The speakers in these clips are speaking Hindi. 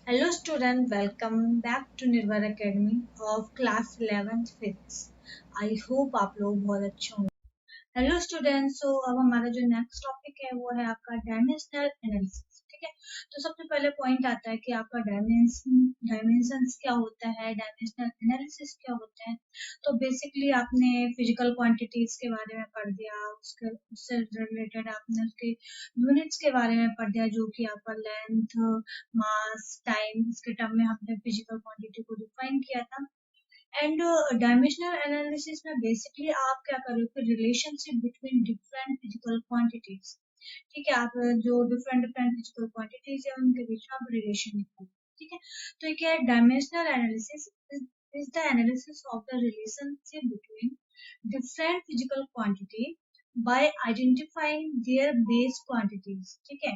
Hello student, welcome back to Nirvar Academy of class 11th Physics. I hope आप लोग बहुत अच्छे होंगे। हेलो स्टूडेंट्स, सो अब हमारा जो नेक्स्ट टॉपिक है वो है आपका डायमेंशनल एनालिसिस। ठीक है, तो सबसे पहले पॉइंट आता है कि आपका डायमेंशंस क्या होता है, डायमेंशनल एनालिसिस क्या होता है। तो बेसिकली आपने फिजिकल क्वांटिटीज के बारे में पढ़ दिया, उससे रिलेटेड आपने उसके यूनिट्स के बारे में पढ़ दिया, जो कि आपका लेंथ, मास, टाइम, इसके टर्म में हमने फिजिकल क्वांटिटी को डिफाइन किया था। एंड डायमेंशनल एनालिसिस में बेसिकली आप क्या करोगे, relationship between different physical quantities. ठीक है, आप जो डिफरेंट डिफरेंट फिजिकल क्वांटिटीज है उनके बीच में आप रिलेशन निकालो। ठीक है, तो ये क्या है, dimensional analysis is the analysis of the relationship between different physical quantity bye identifying there base quantities. ठीक है,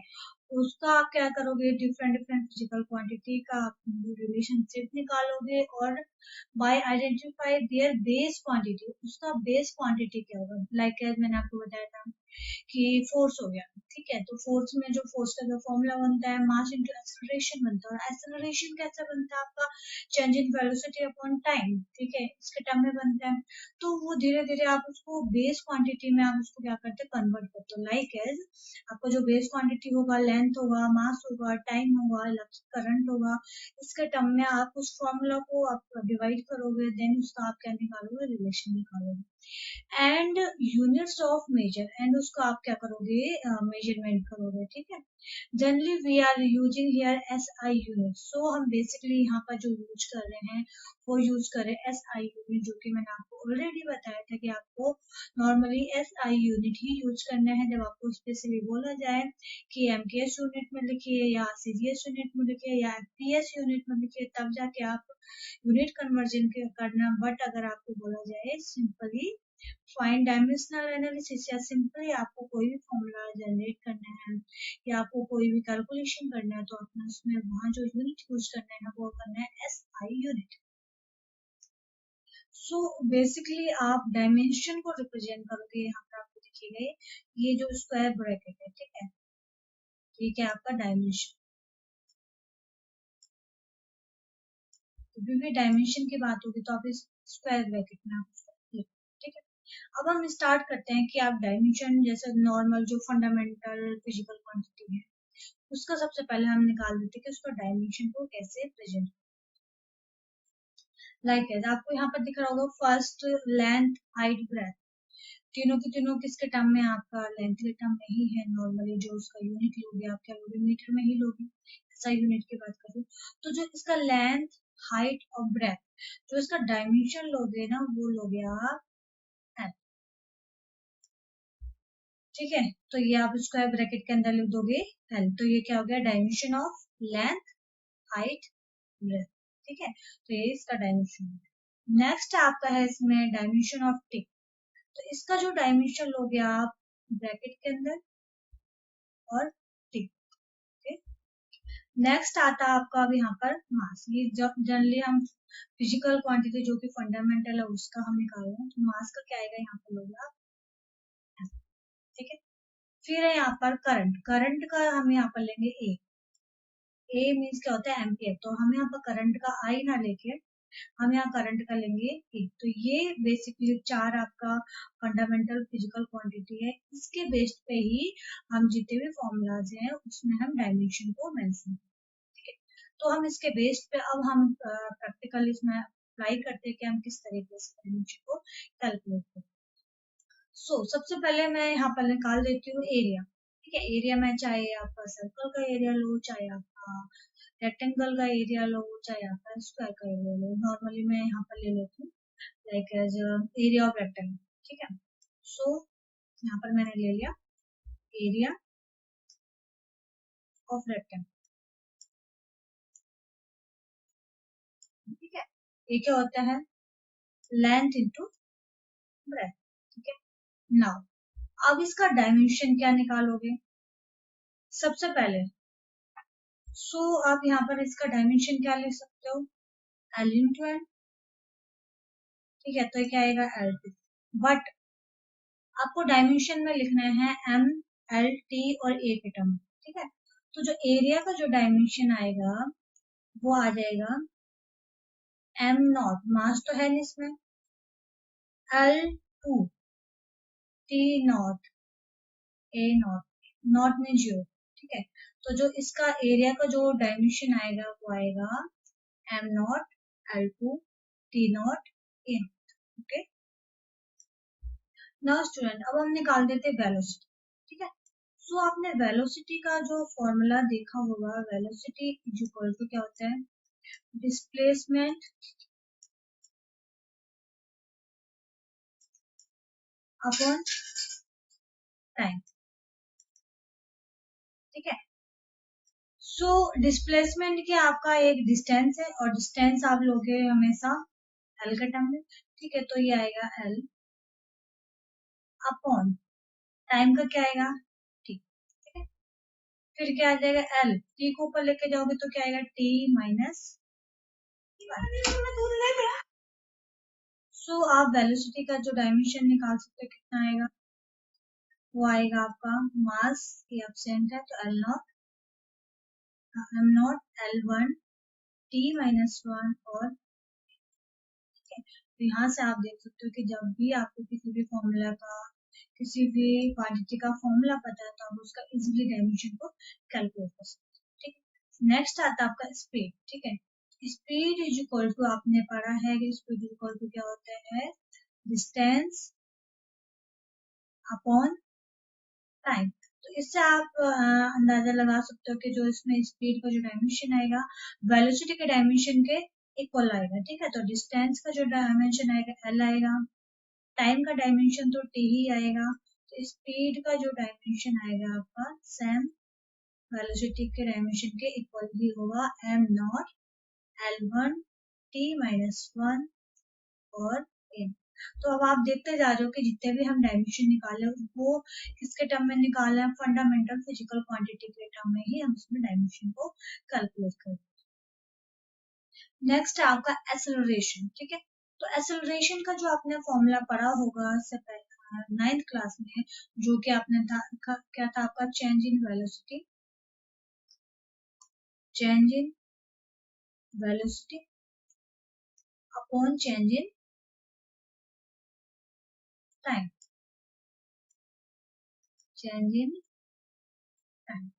उसका आप क्या करोगे, डिफरेंट डिफरेंट फिजिकल क्वांटिटी का आप रिलेशनशिप निकालोगे और by identify their base quantity, उसका बेस क्वांटिटी क्या होगा। लाइक मैंने आपको बताया था कि फोर्स हो गया। ठीक है, तो फोर्स में जो फोर्स का जो फॉर्मूला बनता है, मास इनटू एक्सेलरेशन बनता है। और एक्सेलरेशन कैसे बनता है आपका, change in velocity upon time. ठीक है, इसके टर्म में बनता है। तो वो धीरे धीरे आप उसको बेस क्वांटिटी में आप उसको क्या करते हैं, कन्वर्ट करते हो। लाइक एज आपका जो बेस क्वांटिटी होगा, लेंथ होगा, मास होगा, टाइम होगा, इलेक्ट्रिक करंट होगा, इसके टर्म में आप उस फॉर्मूला को आप डिवाइड करोगे, देन उसका आप क्या निकालोगे, रिलेशन निकालोगे। And units of measure, and उसको आप क्या करोगे, मेजरमेंट करोगे। ठीक है, generally we are using here S I unit. So हम बेसिकली यहाँ पर जो यूज कर रहे हैं वो यूज करें एस आई यूनिट, जो कि मैंने आपको ऑलरेडी बताया था कि आपको normally S I unit he use करना है। जब आपको स्पेशली बोला जाए कि एम के एस यूनिट में लिखिए या सी एस यूनिट में लिखिए या एफ पी एस यूनिट में लिखिए, तब जाके आप यूनिट कन्वर्जन करना। बट अगर आपको बोला जाए सिंपली फाइन डायमेंशनल एनालिसिस, या सिंपली आपको कोई भी फॉर्मूला जनरेट करना है या आपको कोई भी कैलकुलेशन करना है, तो आपने उसमें वहां जो यूनिट यूज करना है ना, वो करना है S I unit. So basically आप डायमेंशन को रिप्रेजेंट करोगे, यहाँ पर आपको दिखेगा ये जो स्क्वायर ब्रैकेट है। ठीक है, ठीक है, आपका डायमेंशन। जब भी डायमेंशन की बात होगी तो आप इस स्क्वायर ब्रैकेट में आप उसको लिखो। ठीक है, अब हम स्टार्ट करते हैं कि आप डायमेंशन जैसे नॉर्मल जो फंडामेंटल फिजिकल क्वांटिटी है उसका सबसे पहले हम निकाल देते हैं कि उसका डायमेंशन को कैसे प्रेजेंट। लाइक है, आपको यहाँ पर दिख रहा होगा फर्स्ट लेंथ, हाइट, ब्रेथ, तीनों की तीनों किसके टर्म में, आपका लेंथ के टर्म में ही है। नॉर्मली जो उसका यूनिट लोगे आप क्या लोगे, मीटर में ही लोगे। ऐसा यूनिट की बात करूँ तो जो इसका लेंथ, हाइट और ब्रेथ, जो इसका डायमेंशन लोगे ना, वो लोगे आप L। ठीक है, तो ये आप स्क्वायर ब्रैकेट के अंदर लिख दोगे L। तो ये क्या हो गया, dimension of length, height, breadth. ठीक है, तो ये इसका डायमेंशन है। नेक्स्ट आपका है इसमें डायमेंशन ऑफ टिक। तो इसका जो डायमेंशन लोगे आप ब्रैकेट के अंदर और टिक। नेक्स्ट आता है आपका अब यहाँ पर मास। ये जनरली हम फिजिकल क्वांटिटी जो कि फंडामेंटल है उसका हम निकाल रहे हैं, तो मास का क्या आएगा यहाँ पर लोगे आप। ठीक है, फिर है यहाँ पर करंट। करंट का हम यहाँ पर लेंगे ए। ए मीन्स क्या होता है, एम्पियर। तो हम यहाँ पर करंट का आई ना लेके हम यहाँ करंट का लेंगे ए। तो ये बेसिकली चार आपका फंडामेंटल फिजिकल क्वांटिटी है। इसके बेस्ड पे ही हम जितने भी फॉर्मूलाज हैं उसमें हम डायमेंशन को मेंशन। ठीक है, तो हम इसके बेस्ड पे अब हम प्रैक्टिकल इसमें अप्लाई करते हैं कि हम किस तरीके से डायमेंशन को कैलकुलेट करते हैं। सो सबसे पहले मैं यहाँ पर निकाल देती हूँ एरिया। ठीक है, एरिया में चाहे आपका सर्कल का एरिया लो, चाहे आपका रेक्टेंगल का एरिया लो, चाहे आपका स्क्वायर का एरिया लो। नॉर्मली मैं यहाँ पर ले लेती हूँ like as area of rectangle. ठीक है, सो यहाँ पर मैंने ले लिया एरिया ऑफ रेक्टेंगल। ठीक है, ये क्या होता है, लेंथ इंटू ब्रेथ। ठीक है, नाउ अब इसका डायमेंशन क्या निकालोगे सबसे पहले। सो आप यहाँ पर इसका डायमेंशन क्या ले सकते हो, एल इंटू एन। ठीक है, तो क्या आएगा एल टी। बट आपको डायमेंशन में लिखना है एम, एल, टी और ए के टर्म। ठीक है, तो जो एरिया का जो डायमेंशन आएगा वो आ जाएगा m नॉट, मास तो है नहीं इसमें, L2 T not A not, not में 0, ठीक है। तो जो इसका एरिया का जो डायमेंशन आएगा वो आएगा m not L2 T not A not, okay. Now student, अब हम निकाल देते हैं वेलोसिटी, ठीक है। सो आपने वेलोसिटी का जो फॉर्मूला देखा होगा, वेलोसिटी इज इक्वल टू क्या होता है, डिस्प्लेसमेंट अपॉन टाइम, ठीक है। सो डिस्प्लेसमेंट क्या आपका एक डिस्टेंस है, और डिस्टेंस आप लोगे हमेशा एल के टर्म में, ठीक है। तो ये आएगा एल अपॉन टाइम का क्या आएगा टी, ठीक है। फिर क्या आ जाएगा एल, टी को ऊपर लेके जाओगे तो क्या आएगा टी माइनस। सो आप वेलोसिटी का जो डायमेंशन निकाल सकते हो, कितना आएगा, वो आएगा आपका मास की एब्सेंट है तो L not, am not L one T minus one, और तो यहाँ से आप देख सकते हो कि जब भी आपको किसी भी फॉर्मूला का, किसी भी क्वांटिटी का फॉर्मूला पता है तो आप उसका इजीली डायमेंशन को कैलकुलेट कर सकते हो, ठीक है। नेक्स्ट आता है आपका स्पीड, ठीक है। स्पीड इज इक्वल टू, आपने पढ़ा है कि स्पीड इज इक्वल टू क्या होता है, डिस्टेंस अपॉन टाइम। तो इससे आप अंदाजा लगा सकते हो कि जो इसमें स्पीड का जो डायमेंशन आएगा वेलोसिटी के डायमेंशन के इक्वल आएगा, ठीक है। तो डिस्टेंस का जो डायमेंशन आएगा एल आएगा, टाइम का डायमेंशन तो टी ही आएगा, तो स्पीड का जो डायमेंशन आएगा आपका सेम वेलोसिटी के डायमेंशन के इक्वल ही होगा, am not L one T minus one और एन। तो अब आप देखते जा रहे हो कि जितने भी हम डायमेंशन निकाले वो किसके टर्म में निकाले हैं, फंडामेंटल फिजिकल क्वांटिटी के टर्म में ही हम इसमें डायमेंशन को कैलकुलेट करें। नेक्स्ट है आपका एक्सेलरेशन, ठीक है। तो एक्सेलरेशन का जो आपने फॉर्मूला पढ़ा होगा इससे पहले 9th क्लास में, जो कि आपने क्या था आपका, change in velocity, change in velocity upon change in time, change in time.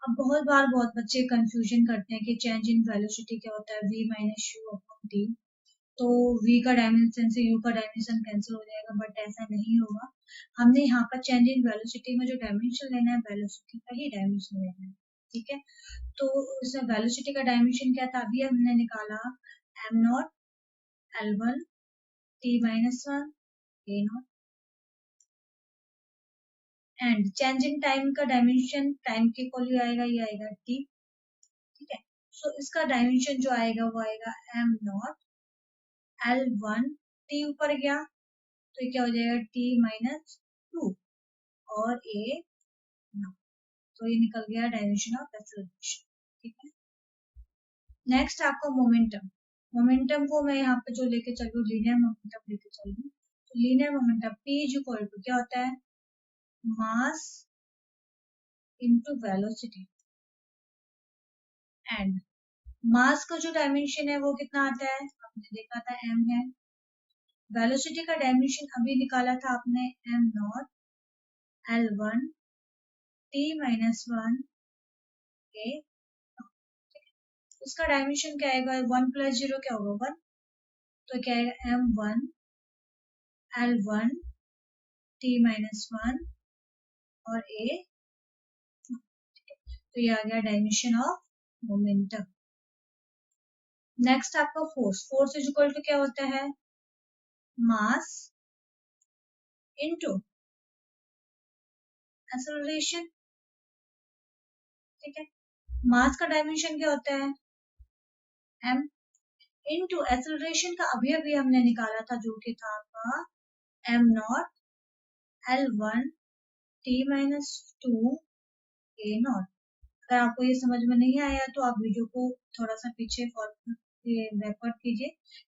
अब बहुत बार बहुत बच्चे कंफ्यूजन करते हैं कि चेंज इन वेलोसिटी क्या होता है, v minus you upon T. तो v का डायमेंशन से u का डायमेंशन कैंसिल हो जाएगा, बट ऐसा नहीं होगा। हमने यहाँ पर चेंज इन वेलोसिटी में जो डायमेंशन लेना है वेलोसिटी का ही डायमेंशन लेना है, ठीक है। तो इसमें वेलोसिटी का डायमेंशन क्या था, अभी हमने निकाला am not L one T minus one A not, and change in time का डायमेंशन टाइम के इक्वल ही आएगा, ये आएगा टी, ठीक है। सो इसका डायमेंशन जो आएगा वो आएगा am not L one, T ऊपर गया तो ये क्या हो जाएगा टी माइनस टू और ए नॉट, तो ये निकल गया डायमेंशन ऑफ एक्सेलरेशन, ठीक है। नेक्स्ट आपका मोमेंटम, मोमेंटम को मैं यहाँ पे जो लेके चल रही हूँ लीनियर मोमेंटम लेके चल रही हूँ। तो linear momentum P is equal to क्या होता है, mass into velocity, and mass का जो डायमेंशन है वो कितना आता है, आपने देखा था m है। वेलोसिटी का डायमेंशन अभी निकाला था आपने m naught L one T minus one A, उसका डायमेंशन क्या आएगा, वन प्लस जीरो क्या होगा वन, तो क्या आएगा M one L one T minus one और ए, तो ये आ गया डायमेंशन ऑफ मोमेंटम। नेक्स्ट आपका force, force is equal to क्या होता है, मास इनटू एक्सेलरेशन, ठीक है। मास का डायमेंशन क्या होता है m इनटू एक्सेलरेशन का अभी अभी हमने निकाला था जो कि था आपका m naught L one T minus two A not. अगर आपको ये समझ में नहीं आया तो आप वीडियो को थोड़ा सा पीछे बैकवर्ड कीजिए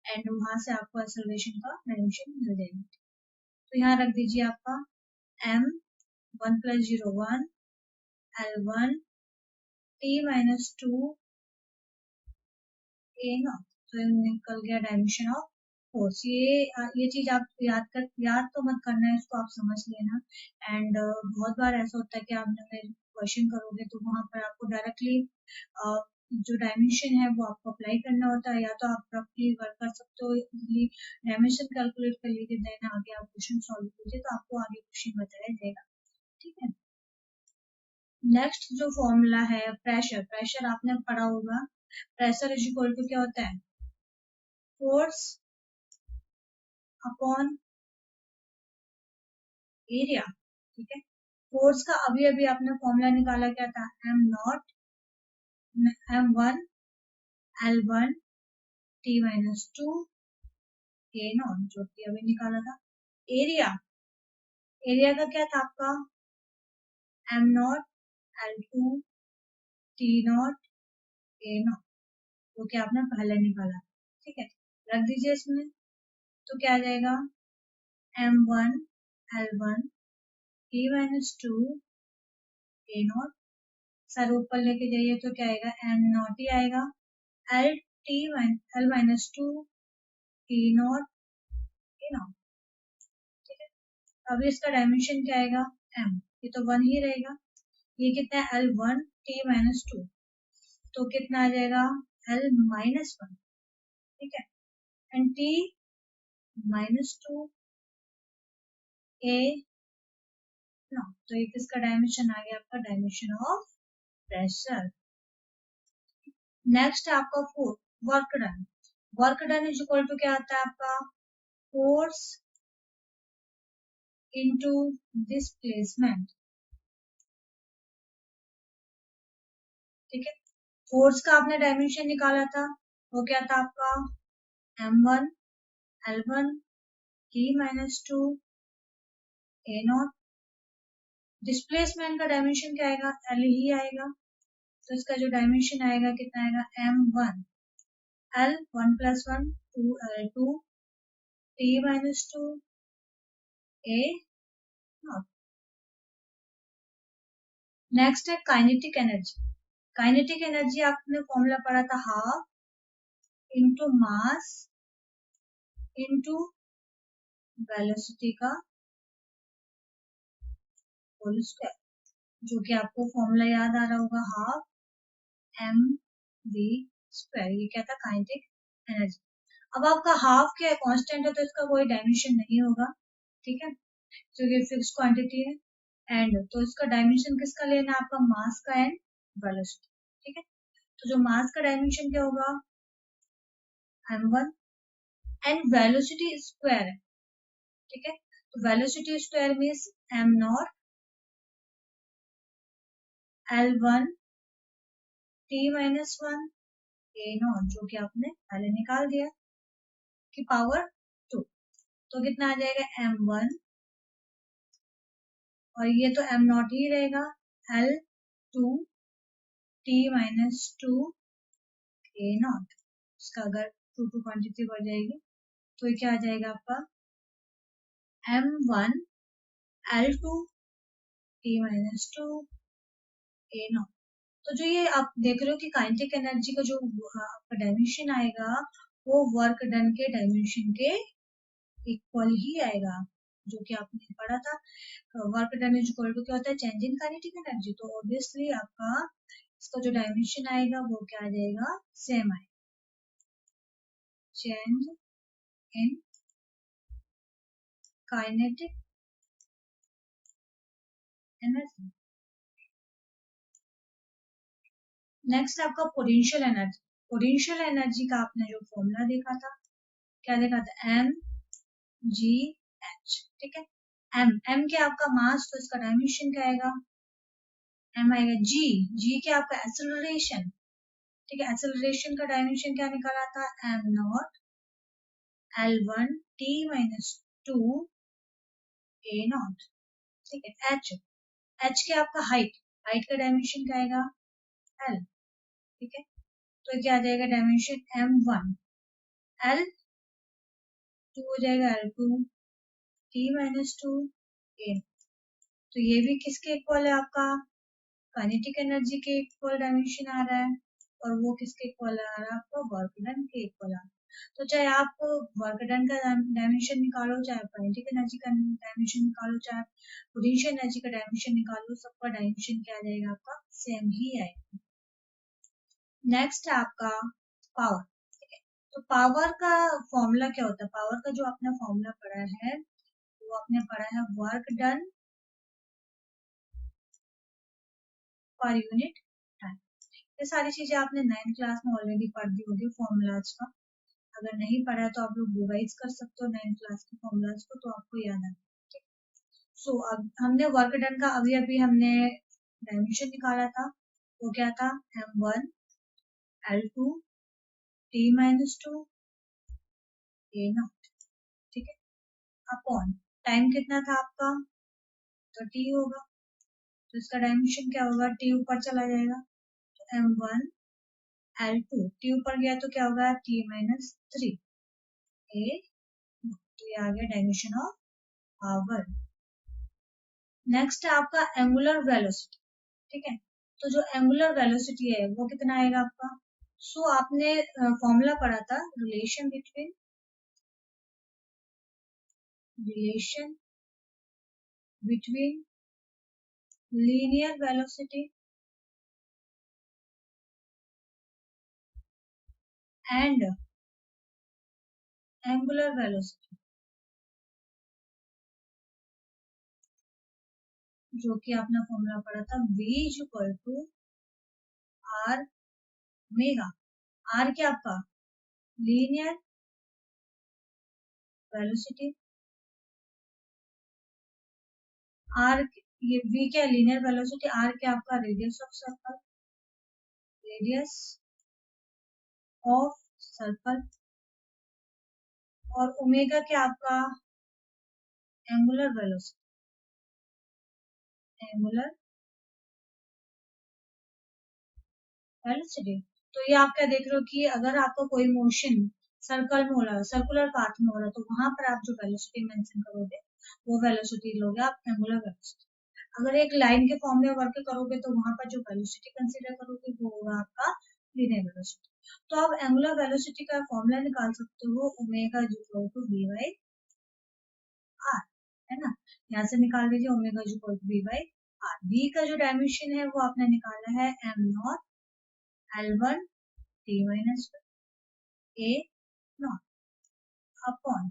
एंड वहां से आपको एक्सेलरेशन का डायमेंशन मिल जाएगा। तो यहाँ रख दीजिए आपका m one plus zero one L one T minus two A not. तो निकल गया डायमेंशन ऑफ फोर्स। ये चीज आप याद तो मत करना है, इसको आप समझ लेना। एंड बहुत बार ऐसा होता है कि आप जब क्वेश्चन करोगे तो वहां पर आपको डायरेक्टली जो डायमेंशन है वो आपको अप्लाई करना होता है, या तो आप रफली वर्क कर सकते हो, डायमेंशन कैलकुलेट कर लीजिए, देन आगे आप क्वेश्चन सॉल्व कीजिए तो आपको आगे क्वेश्चन बताया जाएगा। ठीक है। नेक्स्ट जो फॉर्मूला है प्रेशर, प्रेशर आपने पढ़ा होगा। प्रेशर इज इक्वल टू क्या होता है, फोर्स अपॉन एरिया। ठीक है। फोर्स का अभी अभी आपने फॉर्मूला निकाला क्या था, am not M1 L1 T-2 A not, जो कि अभी निकाला था। एरिया, एरिया का क्या था आपका, am not L2 T0 A not, जो कि आपने पहले निकाला। ठीक है, रख दीजिए इसमें। तो क्या आ जाएगा, M1 L1 T-2 A not. Sir ऊपर लेके जाइए तो क्या आएगा, एम नॉट ही आएगा। L-2 T0 A not. ठीक है। अब इसका डायमेंशन क्या आएगा, m, ये तो 1 ही रहेगा। ये कितना है, L1 T-2, तो कितना आ जाएगा, L-1। ठीक है। एंड T-2 ए नॉट, तो ये किसका डायमेंशन आ गया, आपका डायमेंशन ऑफ प्रेशर। नेक्स्ट है आपका force, work done. Work done is equal to क्या आता है आपका, फोर्स इनटू डिस्प्लेसमेंट। ठीक है। फोर्स का आपने डायमेंशन निकाला था, वो क्या था आपका, M1 L1 T-2 A not. Displacement का डायमेंशन क्या आएगा, L ही आएगा। तो इसका जो डायमेंशन आएगा कितना आएगा, M1 L 1 + 1 2 L2 T-2 A not. Next है काइनेटिक एनर्जी। काइनेटिक एनर्जी आपने फॉर्मूला पढ़ा था, half into mass into velocity का होल स्क्वायर, जो कि आपको फॉर्मूला याद आ रहा होगा, हाफ mv स्क्वायर। ये क्या था, काइनेटिक एनर्जी। अब आपका हाफ क्या है, कांस्टेंट है, तो इसका कोई डायमेंशन नहीं होगा। ठीक है, तो ये फिक्स क्वांटिटी है। एंड तो इसका डायमेंशन किसका लेना है, आपका मास का एंड वेलोसिटी। ठीक है, तो जो मास का डायमेंशन क्या होगा, m1 एंड वेलोसिटी स्क्वायर है। ठीक है, तो velocity square means m not L1 T-1 A not, जो कि आपने पहले निकाल दिया कि पावर 2। तो कितना आ जाएगा, M1 और ये तो m नॉट ही रहेगा, L2 T-2 ए नॉट। इसका अगर 2 क्वांटिटी बढ़ जाएगी तो ये क्या आ जाएगा आपका, M1 L2 T-2 A not. तो जो ये आप देख रहे हो कि काइनेटिक एनर्जी का जो आपका डायमेंशन आएगा वो वर्क डन के डायमेंशन के इक्वल ही आएगा, जो कि आपने पढ़ा था। Work done is equal to क्या होता है, चेंज इन काइनेटिक एनर्जी। तो ऑब्वियसली आपका इसका जो डायमेंशन आएगा वो क्या आ जाएगा, सेम आएगा, change in kinetic energy. Next आपका पोटेंशियल एनर्जी। पोटेंशियल एनर्जी का आपने जो फॉर्मूला देखा था, क्या देखा था, एम जी एच। ठीक है, एम, एम क्या आपका मास, तो इसका डायमेंशन क्या आएगा, एम आएगा। जी, जी क्या आपका एक्सेलरेशन। ठीक है, एक्सेलरेशन का डायमेंशन क्या निकाला था, am not L1 T-2 A not. ठीक है, एच, एच क्या आपका हाइट, हाइट का डायमेंशन क्या आएगा, एल। ठीक है, तो क्या आ जाएगा डायमेंशन, M1 L2 हो जाएगा L2 T-2 ए। तो ये भी किसके इक्वल है, आपका काइनेटिक एनर्जी के इक्वल डायमेंशन आ रहा है। और वो किसके इक्वल आ रहा है आपको, वर्क डन के इक्वल आ रहा है। तो चाहे आप वर्क डन का डायमेंशन निकालो, चाहे काइनेटिक एनर्जी का डायमेंशन निकालो, चाहे पोटेंशियल एनर्जी का डायमेंशन निकालो, सबका डायमेंशन क्या आ जाएगा आपका, सेम ही आएगा। नेक्स्ट है आपका पावर। ठीक है, तो पावर का फॉर्मूला क्या होता है, पावर का जो आपने फॉर्मूला पढ़ा है वो आपने पढ़ा है work done per unit time. ये सारी चीजें आपने 9th क्लास में ऑलरेडी पढ़ दी होगी फॉर्मूलाज का। अगर नहीं पढ़ा है तो आप लोग रिवाइज कर सकते हो 9th क्लास के फॉर्मूलाज को, तो आपको याद आ जाएगा। सो अब हमने वर्क डन का अभी अभी हमने डायमेंशन निकाला था, वो क्या था, m1 l2 t-2 a0। ठीक है, अपॉन टाइम कितना था आपका, तो t होगा, तो इसका डायमेंशन क्या होगा, t ऊपर चला जाएगा, तो m1 l2 t ऊपर गया तो क्या होगा, t-3 a, तो ये आ गया डायमेंशन ऑफ पावर। नेक्स्ट है आपका एंगुलर वेलोसिटी। ठीक है, तो जो एंगुलर वेलोसिटी है वो कितना आएगा आपका, सो आपने फॉर्मूला पढ़ा था relation between linear velocity and angular velocity, जो कि आपने फॉर्मूला पढ़ा था v equal to R omega. आर क्या आपका, लीनियर वेलोसिटी, आर ये v क्या, लीनियर वेलोसिटी, आर क्या आपका, radius of circle, radius of circle, और ओमेगा क्या आपका, एंगुलर वेलोसिटी, एंगुलर वेलोसिटी। तो ये आप क्या देख रहे हो कि अगर आपका कोई मोशन सर्कल में हो रहा है, सर्कुलर पाथ में हो रहा है, तो वहां पर आप जो वेलोसिटी मेंशन करोगे वो वेलोसिटी लोगे आप एंगुलर वेलोसिटी। अगर एक लाइन के फॉर्म में वर्क करोगे तो वहां पर जो वेलोसिटी कंसीडर करोगे वो होगा आपका लीनियर वेलोसिटी। तो आप एंगुलर वेलोसिटी का फॉर्मूला निकाल सकते हो, omega equal to v by R, है ना, यहाँ से निकाल दीजिए omega equal to v by R. v का जो डायमेंशन है वो आपने निकाला है m0 l1 t-1 a not upon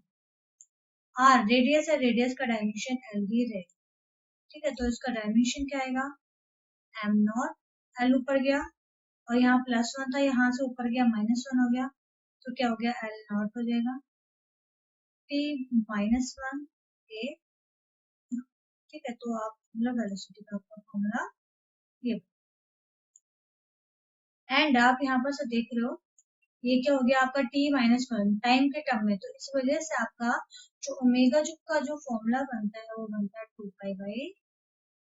R, radius है, रेडियस का डायमेंशन एल ही रहेगा। ठीक है, तो इसका डायमेंशन क्या आएगा, m0, एल ऊपर गया और यहाँ +1 था, यहाँ से ऊपर गया -1 हो गया, तो क्या हो गया, l0 हो जाएगा t-1 a। ठीक है, तो आप मतलब वेलोसिटी का आपका फॉर्मूला ये, एंड आप यहाँ पर से देख रहे हो ये क्या हो गया आपका t-1 टाइम के टर्म में, तो इस वजह से आपका जो ओमेगा जो का जो फॉर्मूला बनता है वो बनता है 2 पाई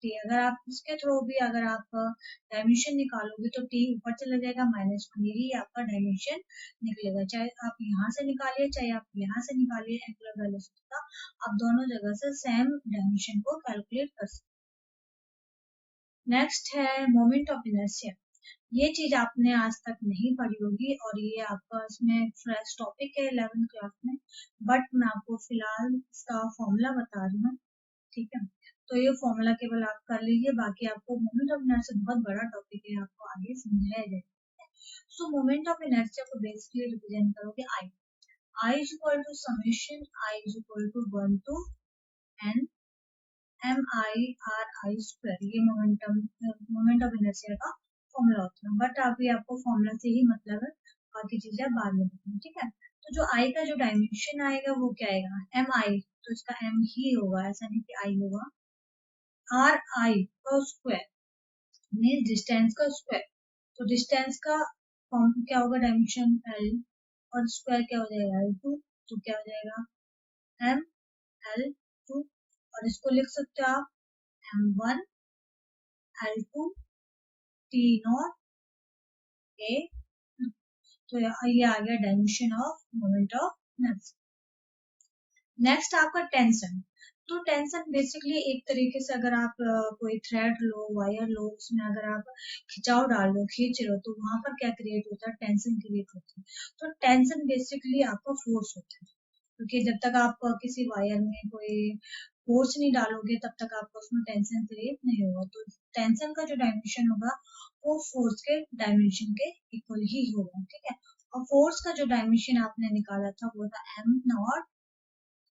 टी। अगर आप इसके थ्रू भी अगर आप डायमेंशन निकालोगे तो टी ऊपर चला जाएगा, -1 यही आपका डायमेंशन निकलेगा, चाहे आप यहाँ से निकालिए चाहे आप यहाँ से निकालिए एंगुलर वेलोसिटी का, आप दोनों जगह से सेम डायमेंशन को कैलकुलेट कर सकते। नेक्स्ट है मोमेंट ऑफ इनर्शिया। ये चीज आपने आज तक नहीं पढ़ी होगी और ये आपका इसमें फ्रेश टॉपिक है 11th क्लास में, बट मैं आपको फिलहाल इसका फॉर्मूला बता रही हूँ। ठीक है, तो ये फॉर्मूला केवल आप कर लीजिए, बाकी आपको मोमेंट ऑफ इनर्शिया बहुत बड़ा टॉपिक है, आपको आगे समझाया जाएगा। सो मोमेंट ऑफ इनर्शिया को बेसिकली रिप्रेजेंट करोगे I, I is equal to summation I is equal to 1 to N M I R I square, ये मोमेंट ऑफ इनर्शिया का फॉर्मूला होता है, बट अभी आपको फॉर्मूला से ही मतलब है, बाकी चीजें बाद में बताऊंगी। ठीक है, तो जो आई का जो डायमेंशन आएगा वो क्या आएगा, एम आई, तो इसका एम ही होगा, ऐसा नहीं कि आई होगा, आर आई का स्क्वायर मीन डिस्टेंस का स्क्वायर, तो डिस्टेंस का फॉर्म क्या होगा, डायमेंशन एल, और स्क्वायर क्या हो जाएगा l2, तो क्या हो जाएगा एम l2, और इसको लिख सकते हो आप m1 l2 t0 a, तो ये आ गया dimension of moment of inertia. Next आपका टेंशन। तो टेंशन बेसिकली एक तरीके से अगर आप कोई थ्रेड लो, वायर लो, उसमें अगर आप खिंचाव डाल लो, खींच रहे हो, तो वहां पर क्या क्रिएट होता है, टेंशन क्रिएट होता है। तो टेंशन बेसिकली आपका फोर्स होता है, क्योंकि जब तक आप किसी वायर में कोई फोर्स नहीं डालोगे तब तक आपका उसमें टेंशन क्रिएट नहीं होगा। तो टेंशन का जो डायमेंशन होगा वो फोर्स के डायमेंशन के इक्वल ही होगा, ठीक है। और फोर्स का जो डायमेंशन आपने निकाला था वो था am not,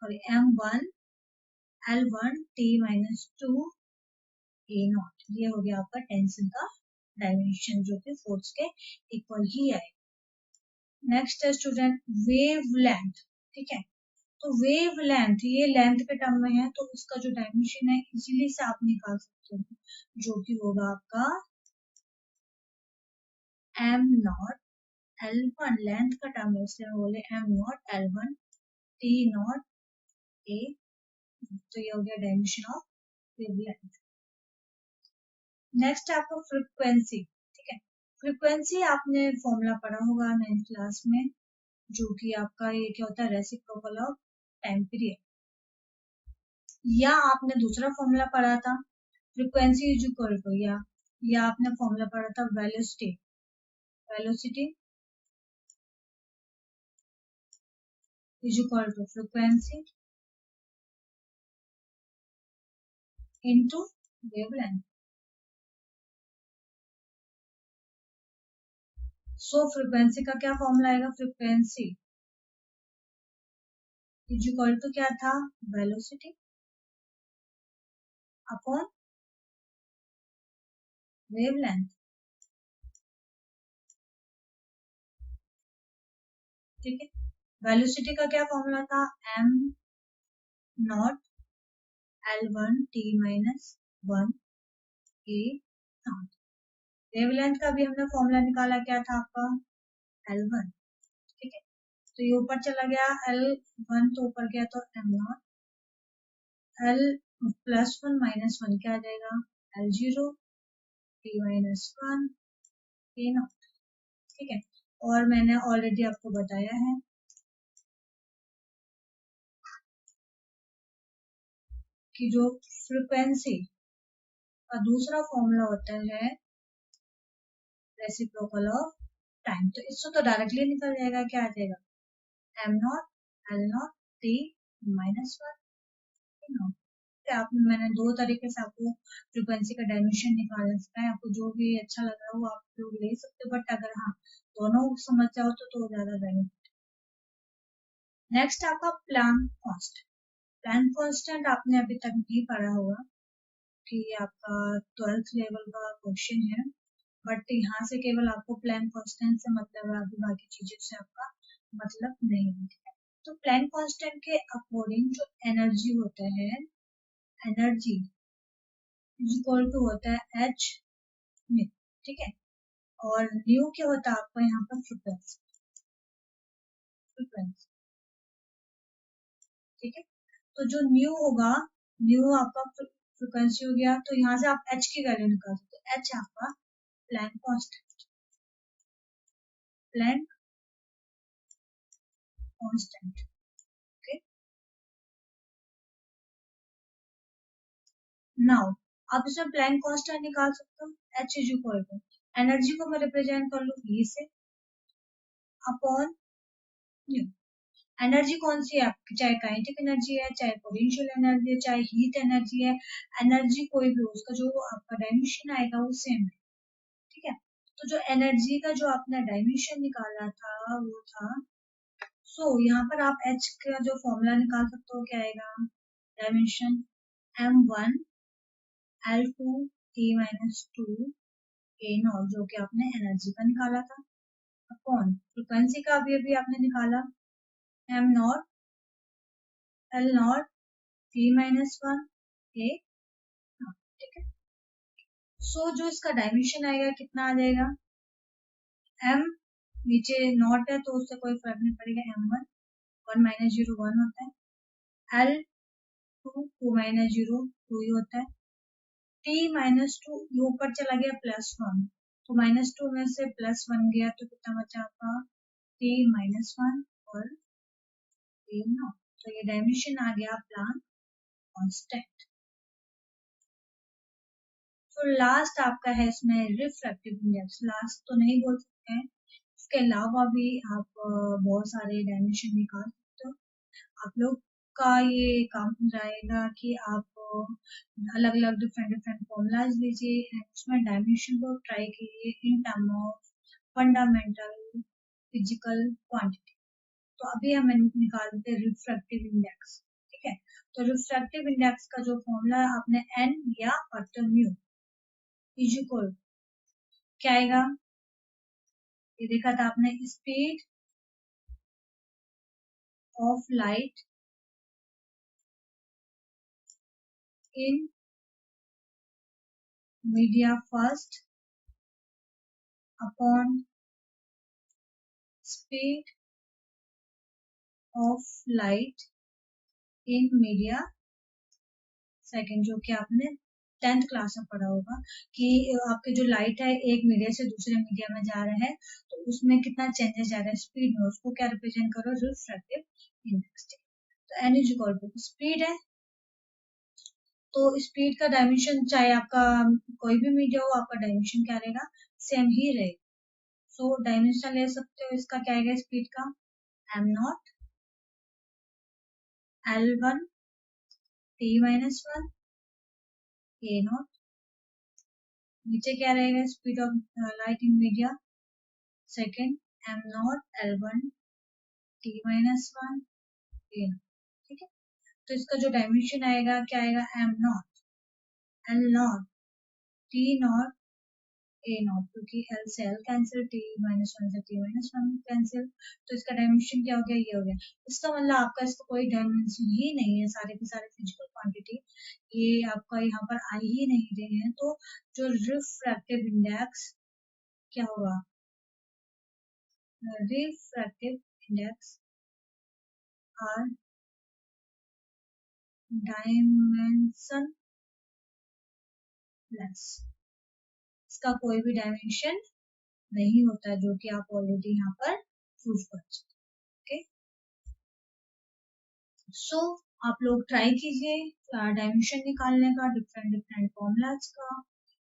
sorry M1 L1 T-2 A not. ये हो गया आपका टेंशन का डायमेंशन, जो कि फोर्स के इक्वल ही है। नेक्स्ट है स्टूडेंट वेव लेंथ, ठीक है। तो वेव लेंथ ये लेंथ के टर्म में है, तो उसका जो डायमेंशन है इजीली से आप निकाल सकते हो, जो कि होगा आपका एम नॉट L1, लेंथ का टर्म है इसलिए बोले am not L1 T not A। तो ये हो गया dimension of wave length. Next आपको फ्रीक्वेंसी, ठीक है। फ्रीक्वेंसी आपने फॉर्मूला पढ़ा होगा 9th क्लास में, जो कि आपका ये क्या होता है, रेसिप्रोकल ऑफ टाइम पीरियड। या आपने दूसरा फॉर्मूला पढ़ा था फ्रीक्वेंसी इज इक्वल टू, या आपने फॉर्मूला पढ़ा था velocity, velocity is equal to frequency into wavelength. So frequency का क्या फॉर्मूला आएगा, फ्रीक्वेंसी इज इक्वल टू क्या था, वेलोसिटी अपॉन वेवलेंथ, ठीक है। वेलोसिटी का क्या फॉर्मूला था, am not L1 T-1 A not. Wavelength का भी हमने फॉर्मूला निकाला, क्या था आपका L1, ठीक है। तो ये ऊपर चला गया L1 तो ऊपर गया, तो M नॉट L +1 -1 क्या आ जाएगा, L0 T-1 A नॉट, ठीक है। और मैंने ऑलरेडी आपको बताया है कि जो फ्रीक्वेंसी का दूसरा फॉर्मूला होता है रेसिप्रोकल ऑफ टाइम, तो इससे तो डायरेक्टली निकल जाएगा, क्या आ जाएगा, am naught L not T -1 आप, मैंने दो तरीके से आपको फ्रीक्वेंसी का डायमेंशन निकाल सकता है, आपको जो भी अच्छा लग रहा है वो आप लोग ले सकते हो, बट अगर हाँ दोनों समझ जाओ तो ज्यादा बेनिफिट। नेक्स्ट आपका प्लांक कांस्टेंट। प्लांक कांस्टेंट आपने अभी तक नहीं पढ़ा होगा, कि आपका 12th लेवल का क्वेश्चन है, बट यहाँ से केवल आपको प्लांक कांस्टेंट से मतलब है, अभी बाकी चीजों से आपका मतलब नहीं है। तो प्लांक कांस्टेंट के अकॉर्डिंग जो एनर्जी होता है, एनर्जी इक्वल टू होता है एच में, ठीक है। और न्यू क्या होता है आपका यहाँ पर, फ्रीक्वेंसी, फ्रीक्वेंसी, ठीक है। तो जो न्यू होगा, न्यू आपका फ्रीक्वेंसी हो गया, तो यहाँ से आप एच की वैल्यू निकाल सकते हो, एच आपका Planck constant, Planck constant, okay. Now आप इसमें प्लैंक कांस्टेंट निकाल सकते हो, H is equal to, energy को मैं रिप्रेजेंट कर लूँ ई से अपॉन न्यू। एनर्जी कौन सी है आपकी, चाहे काइनेटिक एनर्जी है, चाहे पोटेंशियल एनर्जी है, चाहे हीट एनर्जी है, एनर्जी कोई भी हो, उसका जो आपका डायमेंशन आएगा वो सेम है, ठीक है। तो जो एनर्जी का जो आपने डायमेंशन निकाला था वो था, यहाँ पर आप एच का जो फॉर्मूला निकाल सकते हो, क्या आएगा, dimension M1 L2 T-2 A not, जो कि आपने एनर्जी का निकाला था, अपॉन फ्रीक्वेंसी का अभी आपने निकाला, M not L not T-1 A not, ठीक है। जो इसका डायमेंशन आएगा कितना आ जाएगा, M नीचे नॉट है तो उससे कोई फर्क नहीं पड़ेगा, M1 1 - 0 1 होता है, L2 2 - 0 2 ही होता है, T-2 ऊपर चला गया +1, तो -2 में से +1 गया तो कितना बचा आपका, T-1 और A नॉट। तो ये डायमेंशन आ गया प्लांक कांस्टेंट। तो लास्ट आपका है इसमें रिफ्रैक्टिव इंडेक्स, लास्ट तो नहीं बोल सकते हैं, इसके अलावा भी आप बहुत सारे डायमेंशन निकाल सकते हो। आप लोग का ये काम रहेगा कि आप अलग अलग डिफरेंट डिफरेंट फॉर्मूलाज लीजिए, उसमें डायमेंशन को ट्राई कीजिए in term of fundamental physical quantity. तो अभी हम निकालते हैं रिफ्रैक्टिव इंडेक्स। ठीक है, तो रिफ्रैक्टिव इंडेक्स का जो फॉर्मूला आपने एन या फैक्टर म्यू इज इक्वल क्या आएगा, ये देखा था आपने, speed of light in media first upon speed of light in media second, जो कि आपने 10th क्लास में पढ़ा होगा कि आपके जो लाइट है एक मीडिया से दूसरे मीडिया में जा रहा है, तो उसमें कितना चेंजेस जा रहा है स्पीड में, उसको क्या रिप्रेजेंट करो, रिफ्रैक्टिव इंडेक्स। तो N is equal to speed है, तो स्पीड का डायमेंशन चाहे आपका कोई भी मीडिया हो, आपका डायमेंशन क्या रहेगा, सेम ही रहेगा। सो डायमेंशन ले सकते हो, इसका क्या आएगा स्पीड का, am not L1 T-1 A not, नीचे क्या रहेगा speed of light in media second am not L1 T-1 A not. ठीक है, तो इसका जो डायमेंशन आएगा क्या आएगा, am naught L not T not a not, क्योंकि एल से एल कैंसिल, T-1 से T-1 कैंसिल, तो इसका डायमेंशन क्या हो गया, ये हो गया। इसका मतलब आपका इसका कोई डायमेंशन ही नहीं है, सारे के सारे फिजिकल क्वांटिटी ये आपका यहाँ पर आ ही नहीं रहे हैं, तो जो रिफ्रैक्टिव इंडेक्स क्या होगा, refractive index are dimensionless, इसका कोई भी डायमेंशन नहीं होता, जो कि आप ऑलरेडी यहाँ पर प्रूव कर चुके। ओके, सो आप लोग ट्राई कीजिए डायमेंशन निकालने का, डिफरेंट डिफरेंट फॉर्मूलाज का,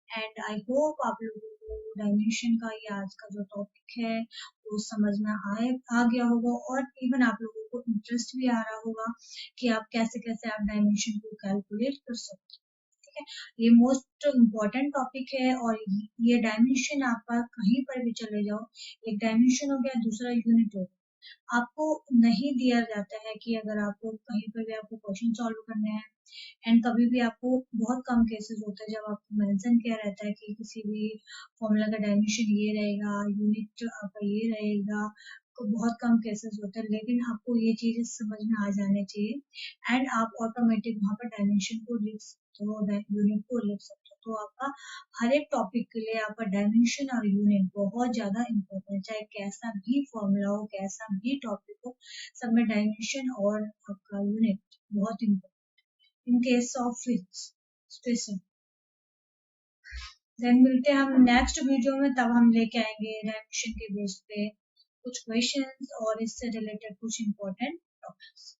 एंड आई होप आप लोगों को डायमेंशन का ये आज का जो टॉपिक है वो समझ में आ गया होगा, और इवन आप लोगों को इंटरेस्ट भी आ रहा होगा कि आप कैसे कैसे आप डायमेंशन को कैलकुलेट कर सकते हैं। ठीक है, ये मोस्ट इम्पॉर्टेंट टॉपिक है, और ये डायमेंशन आपका कहीं पर भी चले जाओ, एक डायमेंशन हो गया, दूसरा यूनिट हो गया, आपको नहीं दिया जाता है कि अगर आपको कहीं पर भी आपको क्वेश्चन सॉल्व करने हैं, एंड कभी भी आपको बहुत कम केसेस होते हैं जब आपको मेंशन किया रहता है कि किसी भी फॉर्मूला का डायमेंशन ये रहेगा, यूनिट आपका ये रहेगा, तो बहुत कम केसेस होते हैं, लेकिन आपको ये चीजें समझ में आ जाने चाहिए, एंड आप ऑटोमेटिक वहाँ पर डायमेंशन को लिख सकते हो, यूनिट को लिख सकते हो। तो आपका हर एक टॉपिक के लिए आपका डायमेंशन और यूनिट बहुत ज्यादा इम्पोर्टेंट, चाहे कैसा भी फॉर्मूला हो, कैसा भी टॉपिक हो, सब में डायमेंशन और आपका यूनिट बहुत important in case of physics specific. Then मिलते हैं हम नेक्स्ट वीडियो में, तब हम लेके आएंगे डायमेंशन के बेस पे कुछ क्वेश्चंस और इससे रिलेटेड कुछ इम्पोर्टेंट टॉपिक्स।